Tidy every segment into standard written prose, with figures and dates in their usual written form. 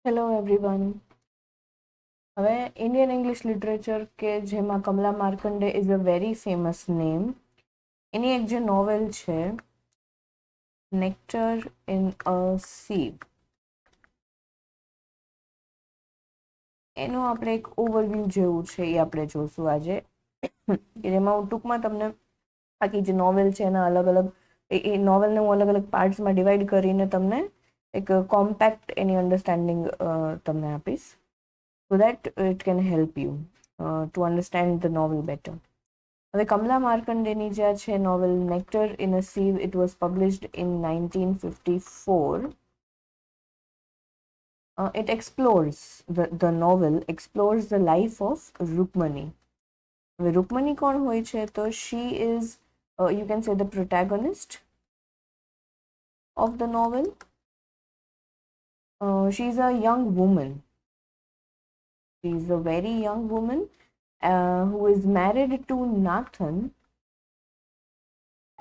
Hello everyone. હવે Indian English literature કે જેમાં Kamala Markandaya is a very famous name, એની એક જે નોવેલ છે નેક્ટર ઇન અ સીવ, એનું આપણે એક ઓવરવ્યૂ જેવું છે એ આપણે જોશું આજે. જેમાં હું ટૂંકમાં તમને આખી જે નોવેલ છે એના અલગ અલગ એ નોવેલને હું અલગ અલગ પાર્ટ્સમાં ડિવાઈડ કરીને તમને એક કોમ્પેક્ટ એની અન્ડરસ્ટેન્ડિંગ તમને આપીશ, so that it can help you to understand the novel better. હવે કમલા માર્કંડેની જે છે novel nectar in a sieve, it was published in 1954. It explores, the novel explores the life of Rukmani. હવે રુકમણી કોણ હોય છે? તો she is, you can say, the protagonist of the novel. She is a young woman. She is a very young woman who is married to Nathan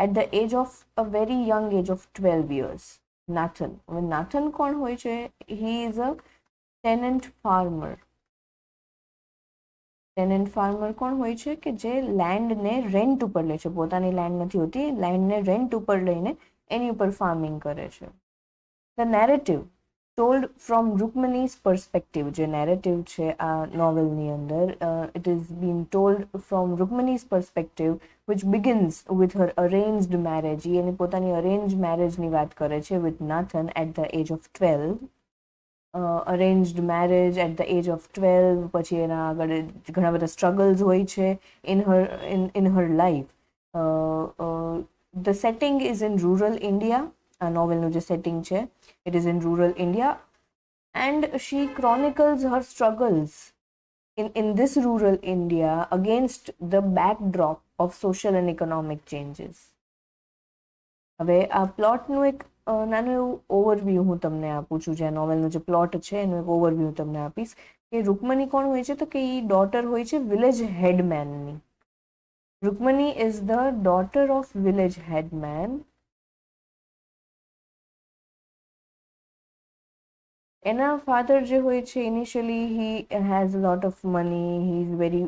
at the age of a very young age of 12 years. Nathan. હવે Nathan કોણ હોય છે? He is a tenant farmer. Tenant farmer કોણ હોય છે? કે જે લેન્ડને rent ઉપર લે છે, પોતાની લેન્ડ નથી હોતી, લેન્ડને રેન્ટ ઉપર લઈને એની ઉપર ફાર્મિંગ કરે છે. The narrative told from Rukmani's perspective, જે નેરેટિવ છે આ નોવેલની અંદર, it is been told from Rukmani's perspective, which begins with her arranged marriage. એ એની પોતાની અરેન્જ મેરેજની વાત કરે છે with Nathan at the age of 12. Arranged marriage at the age of 12, પછી એના આગળ ઘણા બધા સ્ટ્રગલ્સ હોય છે in her life. The setting is in rural India. આ નોવેલનું જે સેટિંગ છે it is in rural India, and she chronicles her struggles in this rural India against the backdrop of social and economic changes. હવે આ પ્લોટનું એક નાનું એવું overview હું તમને આપું છું. જે નોવેલનો જે પ્લોટ છે એનું એક ઓવરવ્યૂ તમને આપીશ કે રૂકમણી કોણ હોય છે? તો કે એ ડોટર હોય છે વિલેજ હેડમેનની. Rukmani is the daughter of village headman. એના ફાધર જે હોય છે, initially he has a lot of money, he is very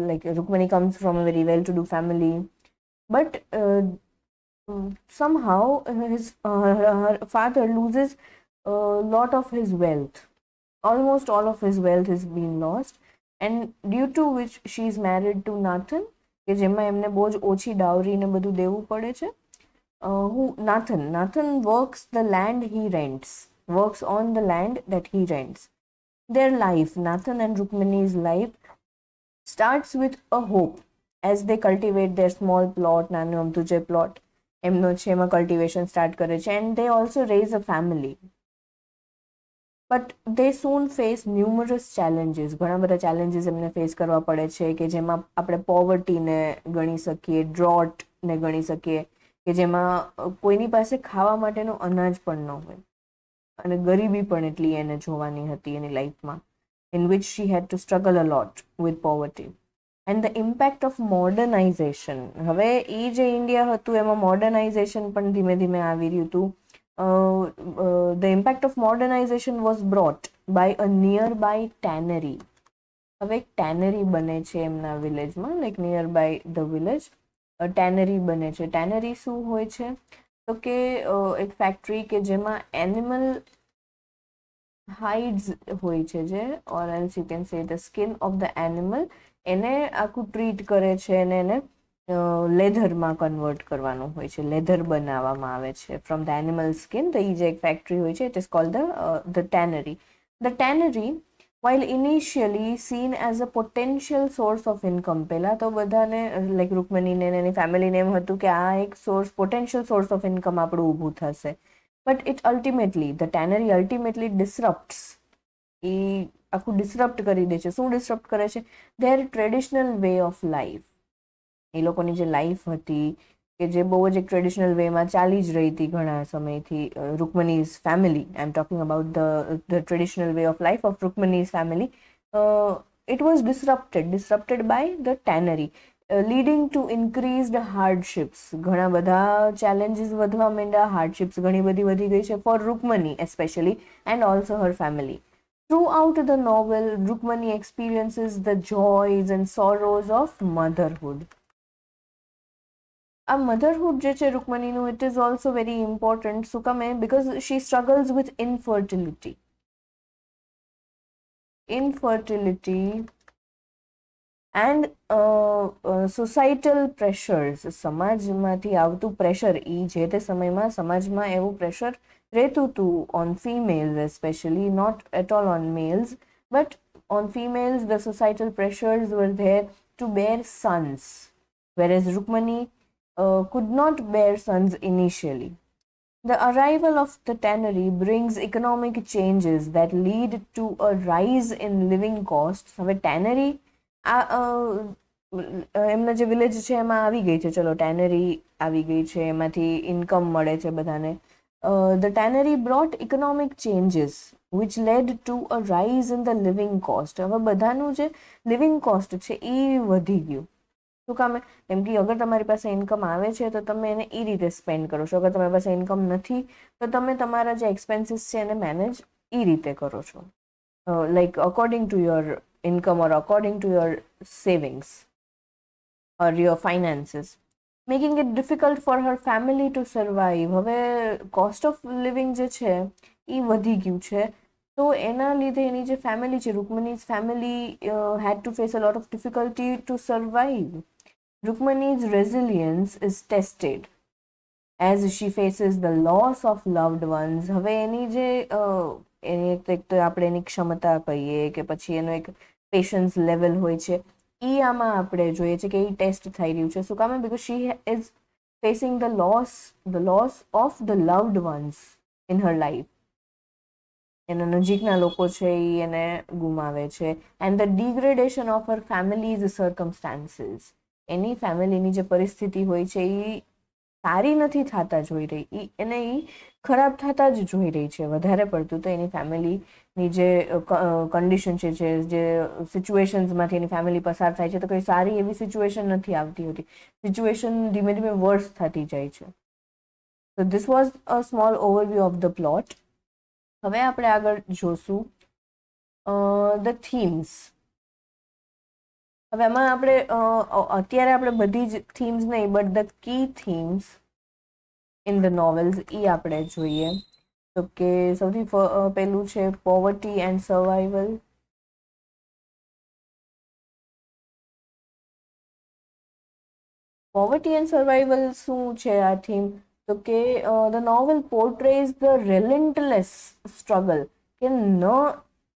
like, Rukmani comes from a very well to do family, but somehow her father loses a lot of his wealth. Almost all of his wealth has been lost, and due to which she is married to Nathan, કે જેમાં એમને બહુ જ ઓછી ડાવરી ને બધું દેવું પડે છે. Nathan works the land he rents, works on the land that he rents. Their life, Nathan and Rukmani's life, starts with a hope as they cultivate their small plot, નાનું અમથું જે પ્લોટ એમનો છે એમાં કલ્ટિવેશન સ્ટાર્ટ કરે છે, and they also raise a family. But they soon face numerous challenges. ઘણા બધા challenges એમને ફેસ કરવા પડે છે, કે જેમાં આપણે પોવર્ટીને ગણી શકીએ, ડ્રોટને ગણી શકીએ, કે જેમાં કોઈની પાસે ખાવા માટેનું અનાજ પણ ન હોય અને ગરીબી પણ એટલી એને જોવાની હતી એની લાઈફમાં, in which she had to struggle a lot with poverty. And the impact of modernization. હવે એ જે ઇન્ડિયા હતું એમાં મોડર્નાઇઝેશન પણ ધીમે ધીમે આવી રહ્યું હતું. The impact of modernization was brought by a nearby tannery. હવે એક ટેનરી બને છે એમના વિલેજમાં, like near by the village tannery બને છે. ટેનરી શું હોય છે? તો કે એક ફેક્ટરી કે જેમાં એનિમલ હાઇડ્સ હોય છે, જે or else you can say the skin of the animal, એને આખું ટ્રીટ કરે છે અને એને લેધરમાં કન્વર્ટ કરવાનું હોય છે, લેધર બનાવવામાં આવે છે ફ્રોમ ધ એનિમલ સ્કિન. તો એ જે એક ફેક્ટરી હોય છે, it is called the tannery. The tannery, while initially seen as a potential source of income, પહેલા તો બધાને લાઈક રૂકમણીને એની ફેમિલીને એમ હતું કે આ એક પોટેન્શિયલ સોર્સ ઓફ ઇન્કમ આપણું ઊભું થશે. But it ultimately, the tannery ultimately disrupts, એ આખું ડિસરપ્ટ કરી દે છે. શું ડિસરપ્ટ કરે છે? Their traditional way of life. એ લોકોની જે લાઈફ હતી કે જે બહુ જ એક ટ્રેડિશનલ વેમાં ચાલી જ રહી હતી ઘણા સમયથી, Rukmani's family, I am talking about the traditional way of life of Rukmani's family, it was disrupted by the tannery. Leading to increased hardships. ઘણા બધા ચેલેન્જીસ વધવા માંડ્યા, હાર્ડશિપ્સ ઘણી બધી વધી ગઈ છે for Rukmani especially and also her family. Throughout the novel, Rukmani experiences the joys and sorrows of motherhood. આ મધરહુડ જે છે રૂકમણીનું, it is also very important. શું કમે? Because she struggles with infertility and societal pressures. સમાજમાંથી આવતું pressure, એ જે તે સમયમાં સમાજમાં એવું પ્રેશર રહેતું હતું on females especially, not at all on males, but on females the societal pressures were there to bear sons, whereas Rukmani could not bear sons initially. The arrival of the tannery brings economic changes that lead to a rise in living costs. હવે tannery એમના જે village છે એમાં આવી ગઈ છે, ચલો ટેનરી આવી ગઈ છે, એમાંથી ઇન્કમ મળે છે બધાને. The tannery brought economic changes which led to a rise in the living cost. હવે બધાનું જે લિવિંગ કોસ્ટ છે એ વધી ગયું. શું કામે? કેમ કે અગર તમારી પાસે ઇન્કમ આવે છે તો તમે એને એ રીતે સ્પેન્ડ કરો છો, અગર તમારી પાસે ઇન્કમ નથી તો તમે તમારા જે એક્સપેન્સીસ છે એને મેનેજ એ રીતે કરો છો, like according to your income or according to your savings or your finances, making it difficult for her family two survive. હવે કોસ્ટ ઓફ લિવિંગ જે છે એ વધી ગયું છે, તો એના લીધે એની જે ફેમિલી છે, રૂકમનીઝ family had to face a lot of difficulty to survive. Rukmani's resilience is tested as she faces the loss of loved ones. હવે એની જે એની એક તો આપણે એની ક્ષમતા કહીએ કે પછી એનો એક પેશન્સ લેવલ હોય છે, એ આમાં આપણે જોઈએ છે કે એ ટેસ્ટ થઈ રહ્યું છે. શું કામ? Because she is facing the loss of the loved ones in her life. એના નજીકના લોકો છે એ એને ગુમાવે છે. And the degradation of her family's circumstances. એની ફેમિલીની જે પરિસ્થિતિ હોય છે એ સારી નથી થતા જોઈ રહી, એને એ ખરાબ થતા જ જોઈ રહી છે વધારે પડતું. તો એની ફેમિલીની જે કન્ડિશન છે, જે સિચ્યુએશન્સમાંથી એની ફેમિલી પસાર થાય છે, તો કોઈ સારી એવી સિચ્યુએશન નથી આવતી હોતી. સિચ્યુએશન ધીમે ધીમે વર્સ થતી જાય છે. તો this was a small overview of the plot. હવે આપણે આગળ જોશું ધ થીમ્સ. હવે એમાં આપણે અત્યારે આપણે બધી જ થીમ્સ નહીં, but the key themes in the novels એ આપણે જોઈએ. તો કે સૌથી પહેલું છે poverty and survival. Poverty and survival શું છે આ થીમ? તો કે the novel portrays the relentless struggle, કે ન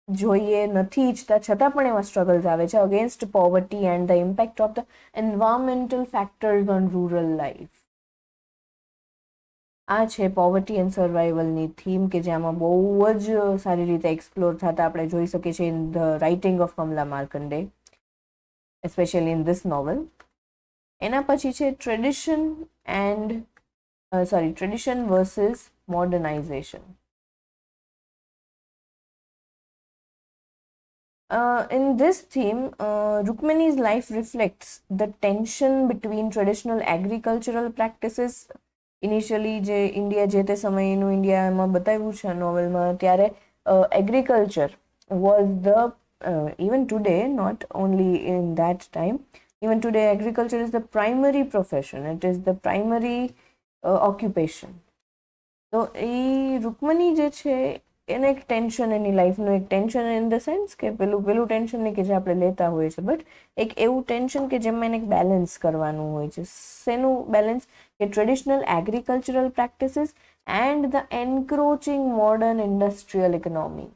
જોઈએ, નથી ઈચ્છતા છતાં પણ એવા સ્ટ્રગલ્સ આવે છે against poverty and the impact of the environmental factors on rural life. આ છે પોવર્ટી એન્ડ સર્વાઈવલની થીમ, કે જેમાં બહુ જ સારી રીતે એક્સપ્લોર થતા આપણે જોઈ શકીએ છીએ in the writing of Kamala Markande, especially in this novel. એના પછી છે tradition versus modernisation. In this theme, Rukmani's life reflects the tension between traditional agricultural practices. Initially જે ઇન્ડિયા જે તે સમયનું ઇન્ડિયામાં બતાવ્યું છે નોવેલમાં, ત્યારે agriculture was the even today, not only in that time, even today agriculture is the primary profession, it is the primary occupation. તો એ રૂકમની જે છે એને એક ટેન્શન, એની લાઈફનું એક ટેન્શન ઇન ધ સેન્સ કે પેલું ટેન્શન નહીં કે જે આપણે લેતા હોઈએ છીએ, બટ એક એવું ટેન્શન કે જેમાં એને એક બેલેન્સ કરવાનું હોય છે. શેનું બેલેન્સ? કે traditional agricultural practices and the encroaching modern industrial economy.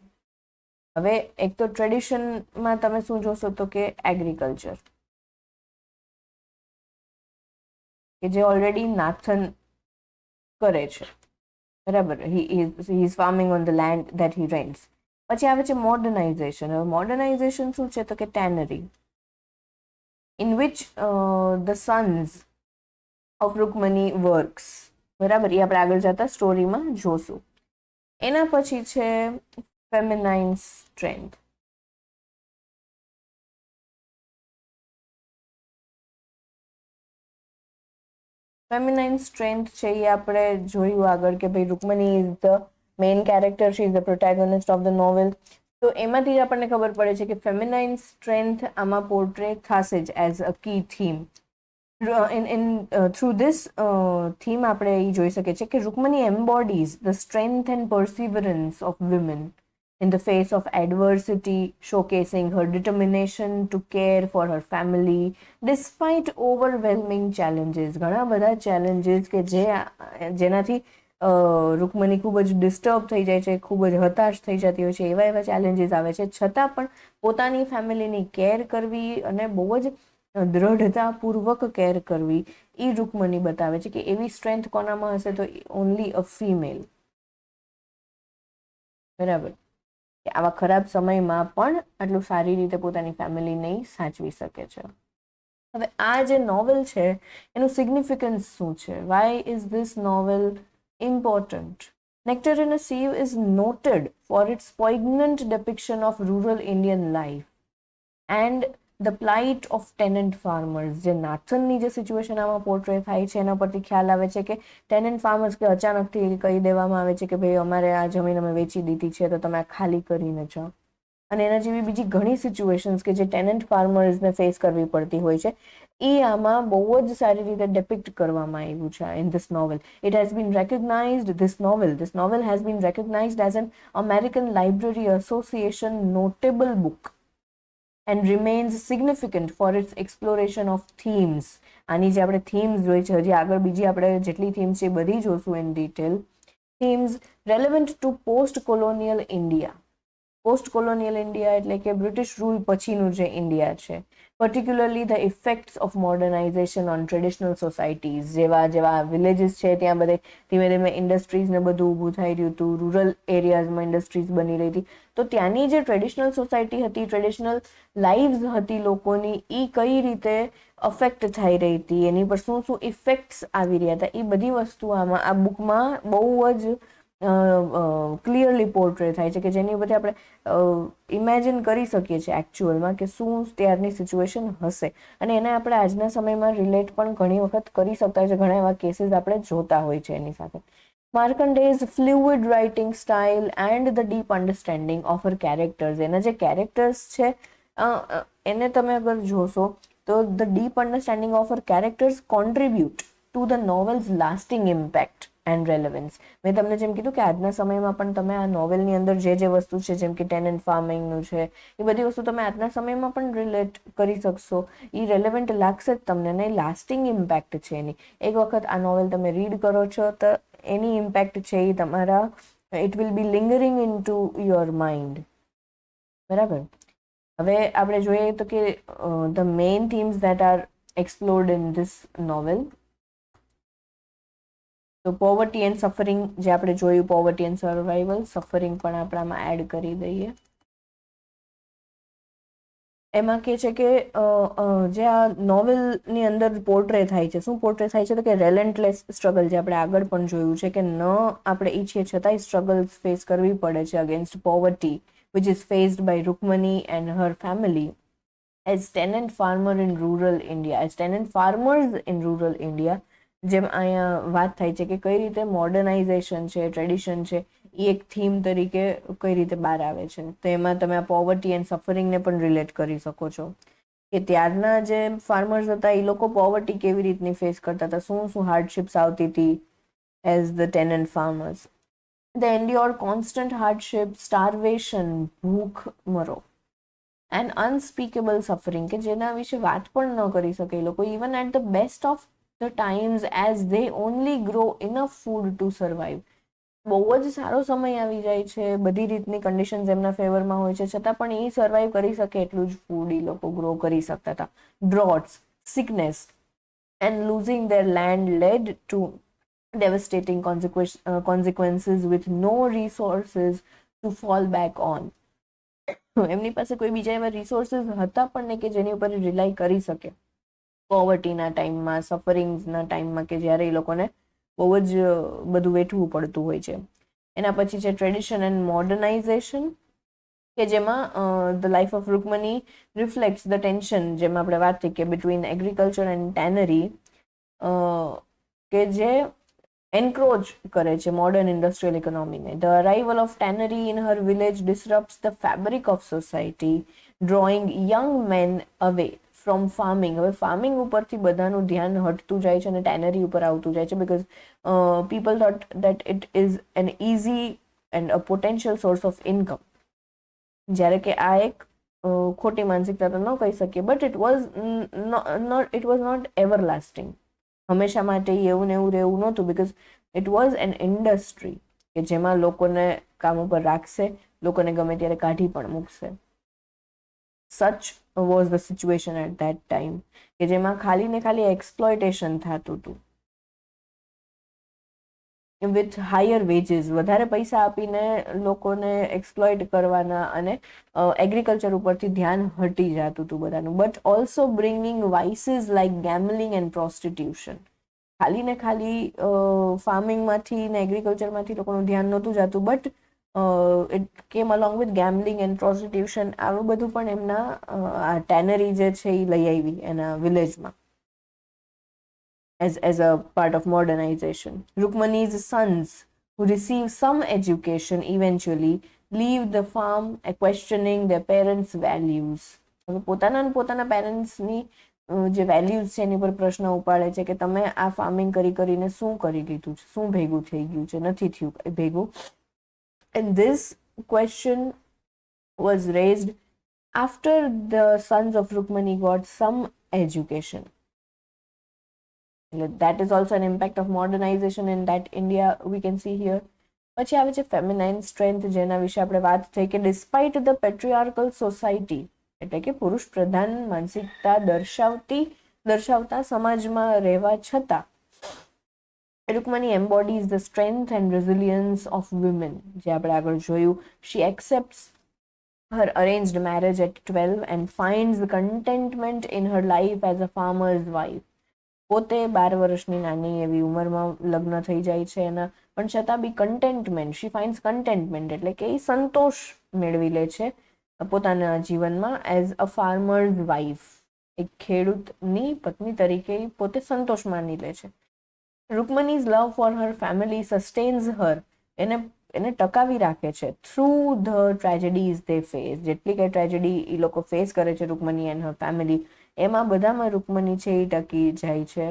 હવે એક તો ટ્રેડિશનમાં તમે શું જોશો તો કે એગ્રીકલ્ચર, કે જે ઓલરેડી નાથન કરે છે, બરાબર, he is farming on the land that he rents. પછી આવે છે મોડર્નાઇઝેશન. હવે મોડર્નાઇઝેશન શું છે તો કે tannery, in which the sons of Rukmani works, બરાબર, એ આપણે આગળ જતા સ્ટોરીમાં જોશું. એના પછી છે ફેમિનાઇન સ્ટ્રેન્થ. ફેમિનાઇન સ્ટ્રેન્થ છે એ આપણે જોયું આગળ કે ભાઈ Rukmani is the main character, she is the protagonist of the novel. તો એમાંથી જ આપણને ખબર પડે છે કે ફેમિનાઇન સ્ટ્રેન્થ આમાં પોર્ટ્રે થશે જ as a key theme. Through this theme આપણે એ જોઈ શકીએ છીએ કે Rukmani embodies the strength and perseverance of women in the face of adversity, showcasing her determination to care for her family despite overwhelming challenges. ઘણા બધા challenges કે જેનાથી રૂકમણી ખૂબ જ ડિસ્ટર્બ થઈ જાય છે, ખૂબ જ હતાશ થઈ જતી હોય છે, એવા ચેલેન્જીસ આવે છે, છતાં પણ પોતાની ફેમિલીની કેર કરવી અને બહુ જ દ્રઢતાપૂર્વક કેર કરવી એ રૂકમણી બતાવે છે કે એવી સ્ટ્રેન્થ કોનામાં હશે તો ઓનલી અ ફિમેલ. બરાબર, કે આવા ખરાબ સમયમાં પણ આટલું સારી રીતે પોતાની ફેમિલીને સાચવી શકે છે. હવે આ જે નોવેલ છે એનું સિગ્નિફિકન્સ શું છે? Why is this novel important? Nectar in a Sieve is noted for its poignant depiction of rural Indian life and the plight of tenant farmers. જે નાથનની જે સિચ્યુએશન આમાં પોર્ટ્રે થાય છે એના પરથી ખ્યાલ આવે છે કે ટેનન્ટ ફાર્મર્સ કે અચાનકથી કહી દેવામાં આવે છે કે ભાઈ અમારે આ જમીન અમે વેચી દીધી છે તો તમે આ ખાલી કરીને જાઓ. અને એના જેવી બીજી ઘણી સિચ્યુએશન્સ કે જે ટેનન્ટ ફાર્મર્સને ફેસ કરવી પડતી હોય છે એ આમાં બહુ જ સારી રીતે ડેપિક્ટ કરવામાં આવ્યું છે in this novel. It has been recognized, this novel has been recognized as an American Library Association notable book and remains significant for its exploration of themes. આની જે આપણે થીમ્સ જોઈ છે, હજી આગળ બીજી આપણે જેટલી થીમ્સ છે બધી જોશું in detail. Themes relevant to post colonial India. Post colonial India એટલે કે બ્રિટિશ રૂલ પછીનું જે ઇન્ડિયા છે, particularly the effects of modernisation on traditional societies. જેવા વિલેજીસ છે ત્યાં બધે ધીમે ધીમે ઇન્ડસ્ટ્રીઝ ને બધું ઊભું થઈ રહ્યું હતું, રૂરલ એરિયાઝમાં ઇન્ડસ્ટ્રીઝ બની રહી હતી, તો ત્યાંની જે ટ્રેડિશનલ સોસાયટી હતી, ટ્રેડિશનલ લાઈવ્સ હતી લોકોની, એ કઈ રીતે અફેક્ટ થઈ રહી હતી, એની પર શું શું ઇફેક્ટ્સ આવી રહ્યા હતા, એ બધી વસ્તુ આમાં આ બુકમાં બહુ જ ક્લિયરલી પોર્ટ્રે થાય છે કે જેની ઉપરથી આપણે ઇમેજિન કરી શકીએ છીએ એકચ્યુઅલમાં કે શું ત્યારની સિચ્યુએશન હશે અને એને આપણે આજના સમયમાં રિલેટ પણ ઘણી વખત કરી શકતા છે. ઘણા એવા કેસીસ આપણે જોતા હોય છે એની સાથે. Markandaya's fluid writing style and the deep understanding of her characters. એના જે કેરેક્ટર્સ છે એને તમે અગર જોશો તો the deep understanding of her characters contribute to the novel's lasting impact and relevance. મેં તમને જેમ કીધું કે આજના સમયમાં પણ તમે આ નોવેલની અંદર જે વસ્તુ છે જેમ કે ટેનન્ટ ફાર્મિંગનું છે એ બધી વસ્તુ તમે આજના સમયમાં પણ રિલેટ કરી શકશો, એ રેલેવન્ટ લાગશે જ તમને ને લાસ્ટિંગ ઇમ્પેક્ટ છે એની. એક વખત આ નોવેલ તમે રીડ કરો છો તો એની ઇમ્પેક્ટ છે એ તમારા it will be lingering in to your mind. બરાબર, હવે આપણે જોઈએ તો કે the main themes that are explored in this novel. તો પોવર્ટી એન્ડ સફરિંગ જે આપણે જોયું, પોવર્ટી એન્ડ સર્વાઇવલ, સફરિંગ પણ આપણે આમાં એડ કરી દઈએ. એમાં કે છે કે જે આ નોવેલની અંદર પોર્ટ્રે થાય છે, શું પોર્ટ્રે થાય છે તો કે રેલેન્ટલેસ સ્ટ્રગલ, જે આપણે આગળ પણ જોયું છે કે ન આપણે ઈચ્છીએ છતાંય સ્ટ્રગલ્સ ફેસ કરવી પડે છે against poverty which is faced by Rukmani and her family as tenant farmer in rural India, as tenant farmers in rural India. જેમ અહીંયા વાત થાય છે કે કઈ રીતે મોડર્નાઇઝેશન છે, ટ્રેડિશન છે, એ એક થીમ તરીકે કઈ રીતે બહાર આવે છે. તો એમાં તમે આ પોવર્ટી એન્ડ સફરિંગને પણ રિલેટ કરી શકો છો કે ત્યારના જે ફાર્મર્સ હતા એ લોકો પોવર્ટી કેવી રીતની ફેસ કરતા હતા, શું શું હાર્ડશિપ્સ આવતી હતી as the tenant farmers. They endured constant hardship, starvation, ભૂખ મરો એન્ડ અનસ્પીકેબલ સફરિંગ, કે જેના વિશે વાત પણ ન કરી શકે એ લોકો, even at the best of the times as they only grow enough food to survive. બહુ જ સારો સમય આવી જાય છે, બધી રીતની કન્ડિશન્સ એમના ફેવરમાં હોય છે, છતાં પણ એ સર્વાઈવ કરી શકે એટલું જ ફૂડ એ લોકો ગ્રો કરી શકતા હતા. Droughts, sickness and losing their land led to devastating consequences with no resources to fall back on. એમની પાસે કોઈ બીજા એવા રિસોર્સિસ હતા પણ નહીં કે જેની ઉપર રિલાય કરી શકે પોવર્ટીના ટાઈમમાં, સફરિંગ્સના ટાઈમમાં કે જ્યારે એ લોકોને બહુ જ બધું વેઠવું પડતું હોય છે. એના પછી છે ટ્રેડિશન એન્ડ મોડર્નાઇઝેશન, કે જેમાં the life of Rukmani reflects the tension, જેમાં આપણે વાત થઈ કે બિટવીન એગ્રીકલ્ચર એન્ડ ટેનરી, કે જે એન્ક્રોચ કરે છે મોડર્ન ઇન્ડસ્ટ્રીયલ ઇકોનોમીને. The arrival of tannery in her village disrupts the fabric of society, drawing young men away from farming. હવે ફાર્મિંગ ઉપરથી બધાનું ધ્યાન હટતું જાય છે અને ટેનરી ઉપર આવતું જાય છે, because people thought that it is an easy and a potential source of income. જ્યારે કે આ એક ખોટી માનસિકતા તો ન કહી શકીએ, but it was not everlasting. હંમેશા માટે એવું ને એવું રહેવું નહોતું, because it was an industry કે જેમાં લોકોને કામ ઉપર રાખશે, લોકોને ગમે ત્યારે કાઢી પણ મૂકશે. Such was the situation at that time, કે જેમાં ખાલી ને ખાલી એક્સપ્લોઇટેશન થતું હતું વિથ હાયર વેજીસ. વધારે પૈસા આપીને લોકોને એક્સપ્લોઇટ કરવાના અને એગ્રીકલ્ચર ઉપરથી ધ્યાન હટી જતું હતું બધાનું. But also bringing vices like gambling and prostitution. ખાલી ને ખાલી ફાર્મિંગમાંથી ને એગ્રીકલ્ચરમાંથી લોકોનું ધ્યાન નહોતું જતું, બટ ઇટ કેમ અલોંગ વિથ ગેમલિંગ એન્ડ પ્રોસ્ટિટ્યુશન. આવું બધું પણ એમના ટેનરી જે છે એ લઈ આવી એના વિલેજમાં as a part of modernization. Rukmani's sons, who receive some education, eventually leave the farm questioning their parents' values. હવે પોતાના પેરેન્ટ્સની જે વેલ્યુઝ છે એની પર પ્રશ્ન ઉપાડે છે કે તમે આ ફાર્મિંગ કરીને શું કરી લીધું છે, શું ભેગું થઈ ગયું છે, નથી થયું ભેગું. And this question was raised after the sons of Rukmani got some education. That is also an impact of modernization in that India we can see here. પછી આવે છે ફેમિનાઇન સ્ટ્રેન્થ, જેના વિશે આપણે વાત થઈ કે ડિસ્પાઇટ ધ પેટ્રિયાર્કલ સોસાયટી, એટલે કે પુરુષ પ્રધાન માનસિકતા દર્શાવતા સમાજમાં રહેવા છતાં Rukmani embodies the strength and resilience of women. જે આપણે આગળ જોયું, શી એક્સેપ્ટ્સ her arranged marriage at 12 and finds contentment in her life as a farmer's wife. પોતે 12 વર્ષની નાની એવી ઉંમરમાં લગ્ન થઈ જાય છે એના, પણ છતાં બી કન્ટેન્ટમેન્ટ, શી ફાઇન્ડ્સ કન્ટેન્ટમેન્ટ એટલે કે એ સંતોષ મેળવી લે છે પોતાના જીવનમાં એઝ અ ફાર્મર્સ વાઇફ. એક ખેડૂતની પત્ની તરીકે પોતે સંતોષ માની લે છે. રૂકમનીઝ લવ ફોર હર ફેમિલી સસ્ટેન્સ હર, એને ટકાવી રાખે છે થ્રુ ધ ટ્રેજેડીઝ દે ફેસ. જેટલી કંઈ ટ્રેજેડી એ લોકો ફેસ કરે છે રૂકમની એન્ડ હર ફેમિલી, એમાં બધામાં રૂકમની છે એ ટકી જાય છે.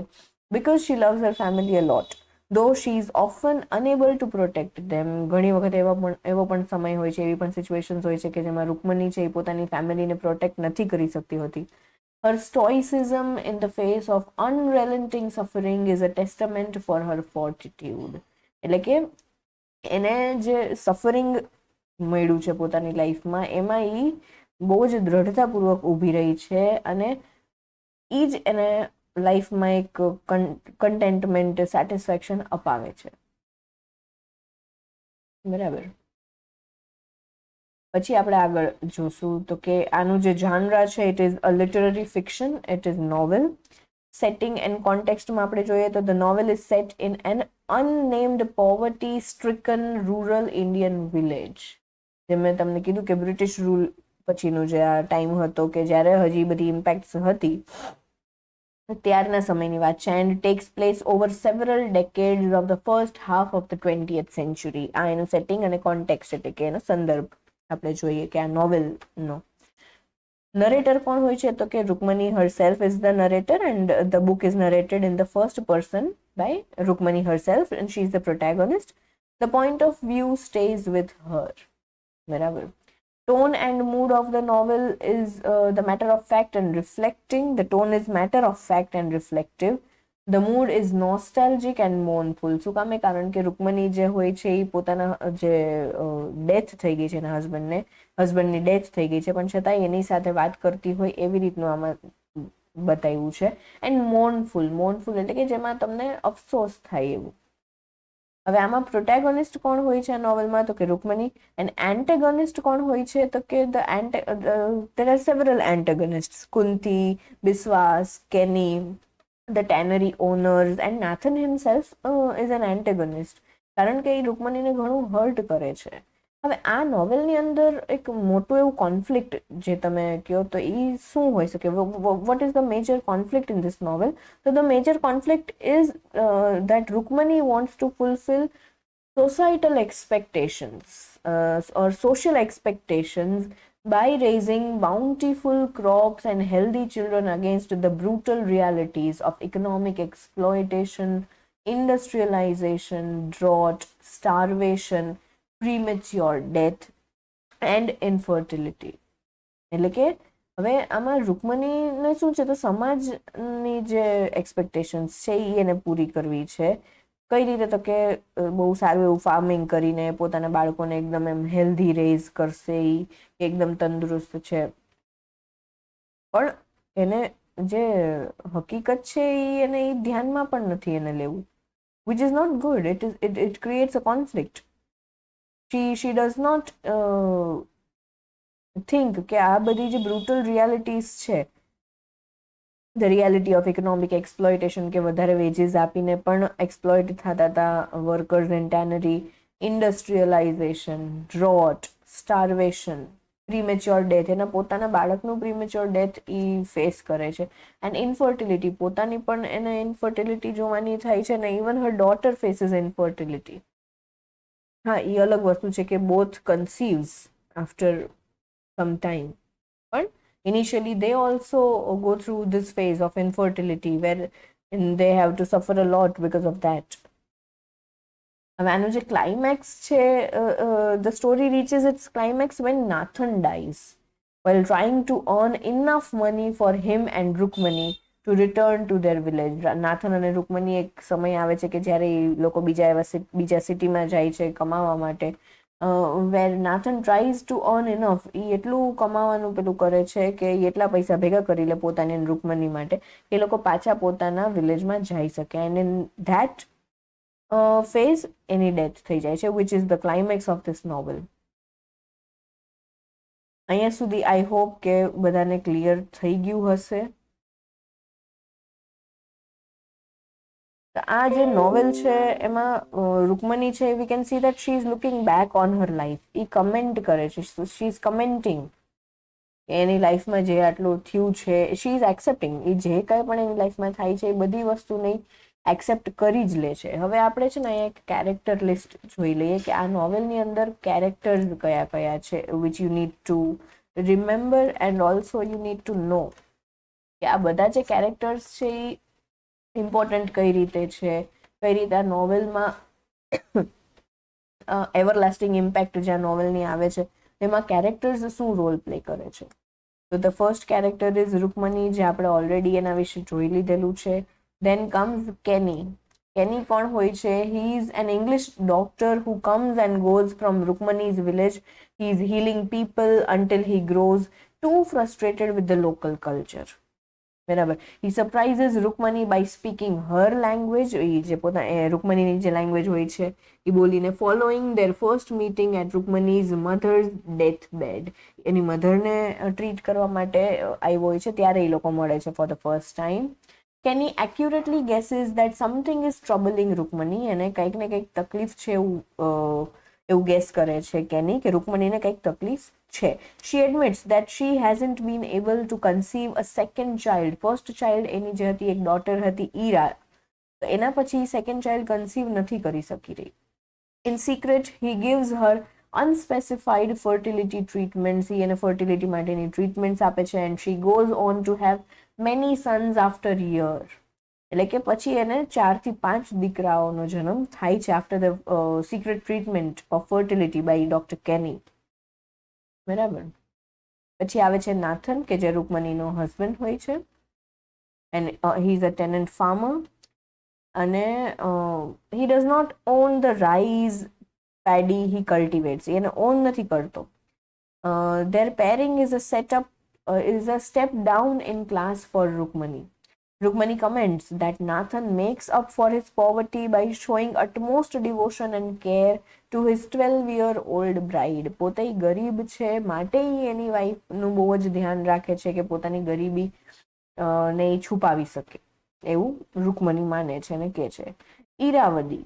Because she loves her family a lot, though she is often unable to protect them. ઘણી વખત એવો પણ સમય હોય છે, એવી પણ સિચ્યુએશન્સ હોય છે કે જેમાં રૂકમની છે એ પોતાની ફેમિલીને પ્રોટેક્ટ નથી કરી શકતી હોતી. Her stoicism in the face of unrelenting suffering is a testament for her fortitude. એટલે કે એને જે સફરિંગ મળ્યું છે પોતાની લાઈફમાં, એમાં એ બહુ જ દ્રઢતાપૂર્વક ઊભી રહી છે અને એ જ એને લાઈફમાં એક કન્ટેન્ટમેન્ટ, સેટિસ્ફેક્શન અપાવે છે. બરાબર. પછી આપણે આગળ જોશું તો કે આનું જે જાનરા છે it is a literary fiction, it is novel. Setting and કોન્ટેક્સ્ટમાં આપણે જોઈએ તો the novel is set in an unnamed poverty stricken rural Indian village. જે મેં તમને કીધું કે બ્રિટિશ રૂલ પછીનો જે આ ટાઈમ હતો કે જ્યારે હજી બધી ઇમ્પેક્ટ્સ હતી, ત્યારના સમયની વાત છે. And takes place over several decades of the first half of the 20th century. આ એનું સેટિંગ અને કોન્ટેક્સ્ટ એટલે કે એનો સંદર્ભ આપણે જોઈએ કે આ નોવેલનો. નરેટર કોણ હોય છે તો કે રૂકમની herself is the narrator and the book is narrated in the first person by Rukmani herself and she is the protagonist. The point of view stays with her. બરાબર. Tone and mood of the novel is the matter of fact and reflecting. The tone is matter of fact and reflective. The mood is nostalgic and mournful. શું કામે? કારણ કે રૂકમની જે હોય છે એ પોતાના જે ડેથ થઈ ગઈ છે એના હસબન્ડની ડેથ થઈ ગઈ છે, પણ છતાં એની સાથે વાત કરતી હોય એવી રીતનું આમાં બતાવ્યું છે. એન્ડ મોર્નફુલ એટલે કે જેમાં તમને અફસોસ થાય એવું. હવે આમાં પ્રોટેગોનિસ્ટ કોણ હોય છે આ નોવેલમાં તો કે રૂકમની. એન્ડ એન્ટેગોનિસ્ટ કોણ હોય છે તો કે there are several antagonists. Kunti, Biswas, કેની, the tannery owners and Nathan himself is an antagonist. કારણ કે એ રૂકમનીને ઘણું હર્ટ કરે છે. હવે આ નોવેલની અંદર એક મોટું એવું કોન્ફ્લિક્ટ જે તમે કહો તો એ શું હોઈ શકે? What is the major conflict in this novel? તો the major conflict is that Rukmani wants to fulfill societal expectations or social expectations by raising bountiful crops and healthy children against the brutal realities of economic exploitation, industrialization, drought, starvation, premature death and infertility. એટલે કે હવે આમાં રૂકમણીને શું છે, તો સમાજની જે expectations છે એ એને પૂરી કરવી છે. કઈ રીતે? તો કે બહુ સારું એવું ફાર્મિંગ કરીને પોતાના બાળકોને એકદમ એમ હેલ્ધી રેઝ કરશે, એ એકદમ તંદુરસ્ત છે. પણ એને જે હકીકત છે એને એ ધ્યાનમાં પણ નથી એને લેવું, which is not good. It creates a conflict. She does not think કે આ બધી જે બ્રુટલ રિયાલિટીઝ છે, the reality of economic exploitation, કે વધારે વેજીસ આપીને પણ એક્સપ્લોઇટ થતા હતા workers and tannery, industrialization, drought, starvation, premature death, એના પોતાના બાળકનું પ્રીમેચ્યોર ડેથ એ ફેસ કરે છે, એન્ડ ઇન્ફર્ટિલિટી, પોતાની પણ એને ઇન્ફર્ટિલિટી જોવાની થાય છે, અને even her daughter faces infertility. હા, એ અલગ વસ્તુ છે કે both conceives after some time, but initially they also go through this phase of infertility where they have to suffer a lot because of that. હવે આનું જે ક્લાઇમેક્સ છે, the story reaches its climax when Nathan dies while trying to earn enough money for him and Rukmani to return to their village. Nathan અને રૂકમણી એક સમય આવે છે કે જ્યારે લોકો બીજા સિટીમાં જાય છે કમાવા માટે, where Nathan tries to earn enough. એ એટલું કમાવાનું પેલું કરે છે કે એટલા પૈસા ભેગા કરી લે પોતાની રૂકમણી માટે કે લોકો પાછા પોતાના વિલેજમાં જઈ શકે, and in that phase any death થઈ જાય છે, which is the climax of this novel. અહીંયા સુધી આઈ હોપ કે બધાને ક્લિયર થઈ ગયું હશે. આ જે નોવેલ છે એમાં રૂકમણી છે, we can see that she is looking back on her life. એ કમેન્ટ કરે છે, શી ઇઝ કમેન્ટિંગ એની લાઈફમાં જે આટલું થયું છે. શી ઇઝ એક્સેપ્ટિંગ, એ જે કંઈ પણ એની લાઈફમાં થાય છે એ બધી વસ્તુને એક્સેપ્ટ કરી જ લે છે. હવે આપણે છે ને એક કેરેક્ટર લિસ્ટ જોઈ લઈએ કે આ નોવેલની અંદર કેરેક્ટર્સ કયા કયા છે, which you need to remember and also you need to know કે આ બધા જે કેરેક્ટર્સ છે એ ઇમ્પોર્ટન્ટ કઈ રીતે છે, કઈ રીતે આ નોવેલમાં એવરલાસ્ટિંગ ઇમ્પેક્ટ જ્યાં નોવેલની આવે છે એમાં કેરેક્ટર્સ શું રોલ પ્લે કરે છે. તો the first character is Rukmini, જે આપણે ઓલરેડી એના વિશે જોઈ લીધેલું છે. દેન કમ્સ કેની. કેની કોણ હોય છે? He is an English doctor who comes and goes from Rukmani's village. He is healing people until he grows too frustrated with the local culture. બરાબર. He surprises Rukmani by speaking her language, એ જે રૂકમણીની જે language હોય છે એ બોલીને, following their first meeting at Rukmani's mother's death bed. એની મધરને ટ્રીટ કરવા માટે આવ્યો હોય છે ત્યારે એ લોકો મળે છે for the first time. Kenny accurately guesses that something is troubling Rukmani, એને કંઈક ને કંઈક તકલીફ છે એવું ગેસ કરે છે કેની, કે રૂકમણીને કંઈક તકલીફ છે. She admits that she hasn't been able to conceive a second child. First child એની જે હતી એક ડોટર હતી ઈરા, તો એના પછી સેકન્ડ ચાઇલ્ડ કન્સીવ નથી કરી શકી રહી. In secret he gives her unspecified fertility treatments, એને ફર્ટિલિટી માટેની ટ્રીટમેન્ટ્સ આપે છે. And she goes on to have many sons after year. એટલે કે પછી એને 4 થી 5 દીકરાઓનો જન્મ થાય છે after the secret treatment of fertility by doctor Kenny. બરાબર. પછી આવે છે નાથન, કે જે રૂકમણીનો હસબન્ડ હોય છે, and he is a tenant farmer, અને he does not own the rice paddy he cultivates, એને ઓન નથી કરતો. Their pairing is a setup is a step down in class for Rukmani. Rukmani comments that Nathan makes up for his poverty by showing utmost devotion and care to his 12-year-old bride. પોતે ગરીબ છે માટે એની વાઈફનું બહુ જ ધ્યાન રાખે છે કે પોતાની ગરીબી ને છુપાવી શકે, એવું રૂકમણી માને છે અને કે છે. ઈરાવદી.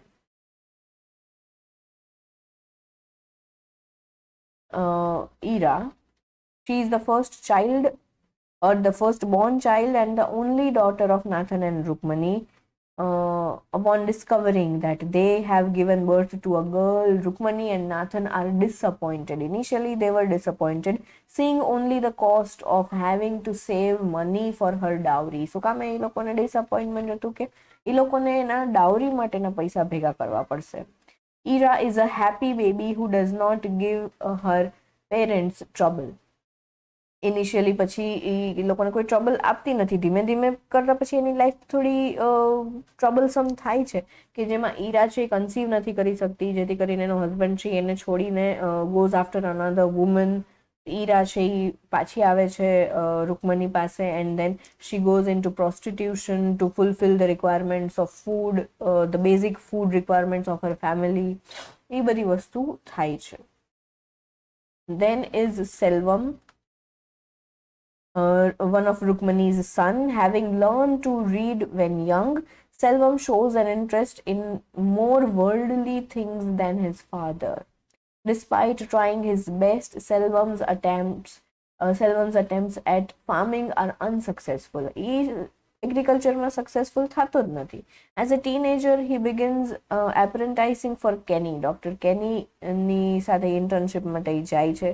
Ira. She is the first child, or the first-born child, and the only daughter of Nathan and Rukmani. Upon discovering that they have given birth to a girl, Rukmani and Nathan are disappointed. Initially, they were disappointed, seeing only the cost of having to save money for her dowry. So કામે એ લોકોને disappointment હતું કે એ લોકોને એના ડાઉરી માટેના પૈસા ભેગા કરવા પડશે. Ira is a happy baby who does not give her parents trouble. Initially પછી એ લોકોને કોઈ ટ્રબલ આપતી નથી. ધીમે ધીમે કરતા પછી એની લાઈફ થોડી ટ્રબલસમ થાય છે, કે જેમાં ઈરા છે એ કન્સીવ નથી કરી શકતી, જેથી કરીને એનો હસબન્ડ છે એને છોડીને goes after another woman. Ira છે એ પાછી આવે છે રૂકમણી પાસે, and then she goes in to prostitution to fulfil the requirements of food, the basic food requirements of her family. એ બધી વસ્તુ થાય છે. Then is Selvam, one of Rukmani's son. Having learned to read when young, Selvam shows an interest in more worldly things than his father. Despite trying his best, Selvan's attempts at farming are unsuccessful. He agriculture માં successful થતો જ નથી. As a teenager, he begins apprenticing for Kenny. Dr. Kenny ની સાથે internship માટે જાય છે.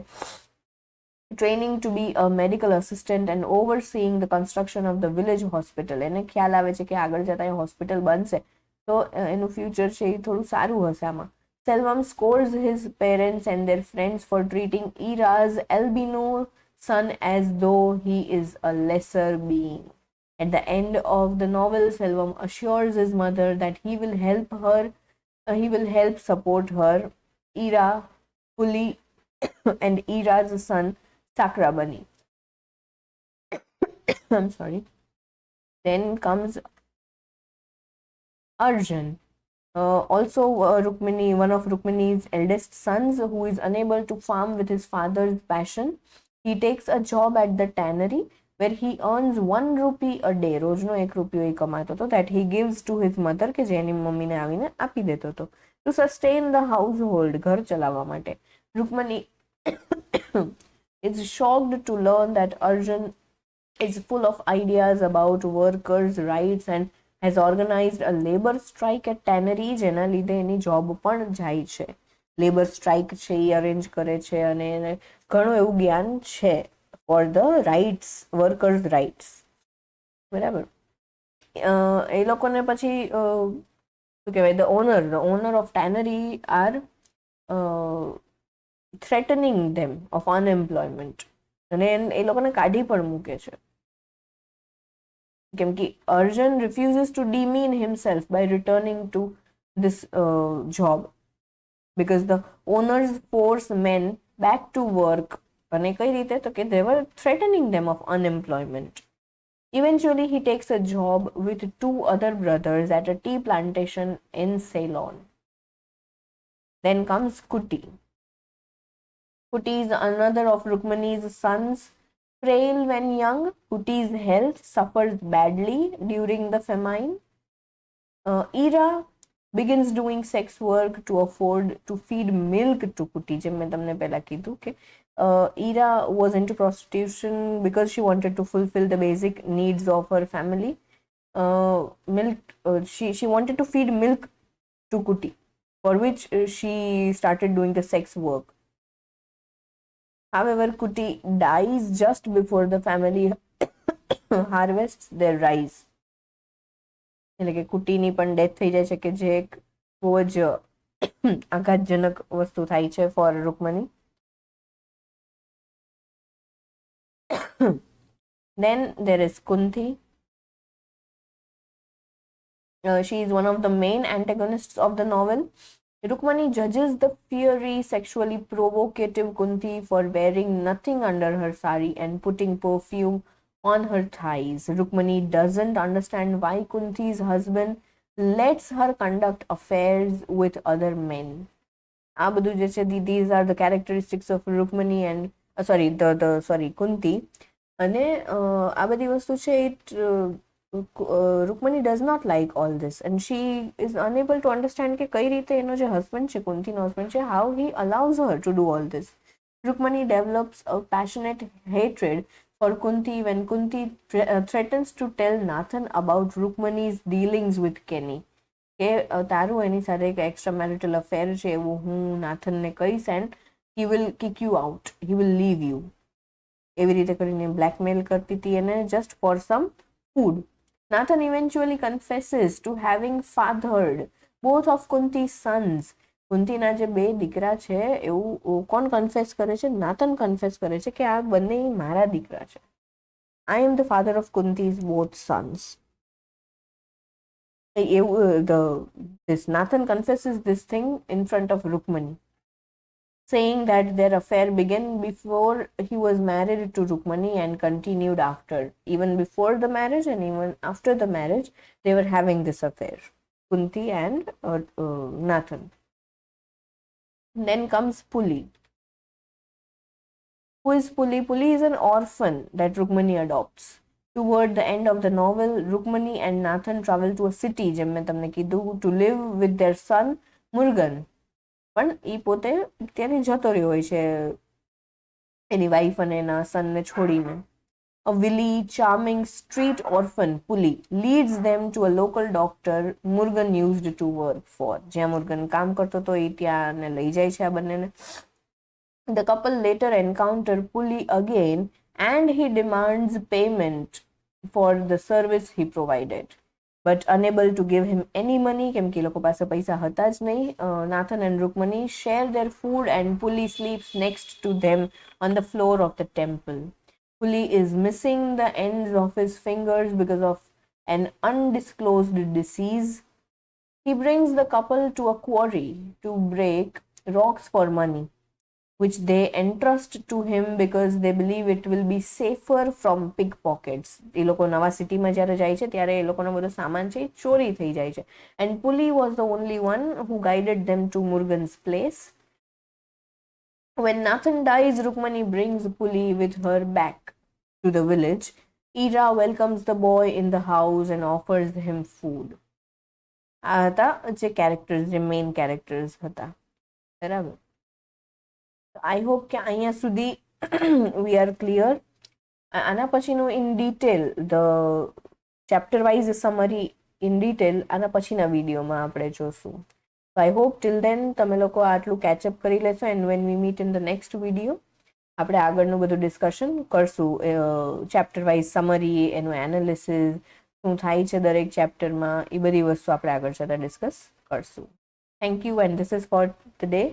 Training to be a medical assistant and overseeing the construction of the village hospital. એને ખ્યાલ આવે છે કે આગળ જતા એ હોસ્પિટલ બનશે તો એનું ફ્યુચર છે એ થોડું સારું હશે આમાં. Selvam scolds his parents and their friends for treating Ira's albino son as though he is a lesser being. At the end of the novel, Selvam assures his mother that he will help support her, Ira fully, and Ira's son Sakrabani. I'm sorry. Then comes Arjun, also Rukmini, one of Rukmini's eldest sons, who is unable to farm with his father's passion. He takes a job at the tannery where he earns 1 rupee a day. રોજનો 1 રૂપિયો એ કમાતો હતો, that he gives to his mother, કે જે એની મમ્મીને આવીને આપી દેતો હતો, to sustain the household, ઘર ચલાવવા માટે. Rukmini is shocked to learn that Arjun is full of ideas about workers' rights and has organized a labor strike at tannery, જેના લીધે એની જોબ પણ જાય છે. લેબર સ્ટ્રાઇક છે એ અરેન્જ કરે છે, અને એને ઘણું એવું જ્ઞાન છે for the rights, workers rights. બરાબર. એ લોકોને પછી શું કહેવાય, the owner of tannery are threatening them of unemployment, અને એ લોકોને કાઢી પણ મૂકે છે, કેમ કે Arjun refuses to demean himself by returning to this job, because the owners force men back to work. અને કઈ રીતે, તો કે they were threatening them of unemployment. Eventually he takes a job with 2 other brothers at a tea plantation in Ceylon. Then comes Kuti. Kuti is another of Rukmani's sons. Frail when young, Kuti's health suffers badly during the famine. Ira begins doing sex work to afford to feed milk to Kuti. જેમ મેં તમને પહેલા કીધું કે Ira was into prostitution because she wanted to fulfill the basic needs of her family. She wanted to feed milk to Kuti, for which she started doing the sex work. However, Kuti dies just before the family harvests their rice. એટલે કે કુટીની પણ death થઈ જાય છે, કે જે એક બહુ જ આઘાતજનક વસ્તુ થાય છે four Rukmini. Then there is Kunti. She is one of the main antagonists of the novel. Rukmani judges the fiery, sexually provocative Kunti for wearing nothing under her sari and putting perfume on her thighs. Rukmani doesn't understand why Kunti's husband lets her conduct affairs with other men. These are the characteristics of Rukmani and Kunti. અને આ બધી વસ્તુ છે, Rukmani does not like all this, and she is unable to understand કે કઈ રીતે એનો જે હસબન્ડ છે, કુંતીનો હસબન્ડ છે, how he allows her to do all this. Rukmani develops a passionate hatred for Kunti when Kunti threatens to tell Nathan about Rukmani's dealings with Kenny. કે તારું એની સાથે એક એક્સ્ટ્રા મેરિટલ અફેર છે એવું હું નાથનને કહીશ and he will kick you out, he will leave you. એવી રીતે કરીને બ્લેકમેલ કરતી હતી એને just for some food. Nathan eventually confesses to having fathered both of Kunti's sons. કુંતીના જે બે દીકરા છે એવું કોણ કન્ફેસ કરે છે? નાથન કન્ફેસ કરે છે કે આ બંને મારા દીકરા છે. I am the father of Kunti's both sons. This Nathan confesses this thing in front of Rukmani, saying that their affair began before he was married to Rukmani and continued after. Even before the marriage and even after the marriage, they were having this affair, Kunti and Nathan. Then comes Puli. Who is Puli? Puli is an orphan that Rukmani adopts. Toward the end of the novel, Rukmani and Nathan travel to a city, જેમ મેં તમને કીધું, to live with their son Murugan. પણ એ પોતે ત્યારે જતો રહ્યો હોય છે એની વાઈફ અને એના સનને છોડીને. A wily, charming street orphan, Puli, leads them to a local doctor Murugan used to work for. જ્યાં મુર્ગન કામ કરતો હતો એ ત્યાં ને લઈ જાય છે આ બંનેને. The couple later encounter Puli again and he demands payment for the service he provided. But unable to give him any money, કેમ કે લોકો પાસે પૈસા હતા જ નહીં, Nathan and Rukmani share their food and Puli sleeps next to them on the floor of the temple. Puli is missing the ends of his fingers because of an undisclosed disease. He brings the couple to a quarry to break rocks for money, which they entrust to him because they believe it will be safer from pickpockets. એ લોકો નવા સિટીમાં જ્યારે જાય છે ત્યારે એ લોકોનો બધો સામાન છે ચોરી થઈ જાય છે. And Puli was the only one who guided them to Murugan's place. When Nathan dies, Rukmani brings Puli with her back to the village. Ira welcomes the boy in the house and offers him food. આ હતા જે characters, જે main characters હતા. બરાબર. I hope કે અહીંયા સુધી we are clear. આના પછીનું in detail, the chapter wise summary in detail આના પછીના વિડીયોમાં આપણે જોશું. So I hope till then તમે લોકો આટલું catch up કરી લેશો and when we meet in the next video આપણે આગળનું બધું ડિસ્કશન કરશું. ચેપ્ટર વાઇઝ સમરી, એનું એનાલિસિસ, શું થાય છે દરેક ચેપ્ટરમાં, એ બધી વસ્તુ આપણે આગળ જતાં ડિસ્કસ કરશું. Thank you and this is for the day.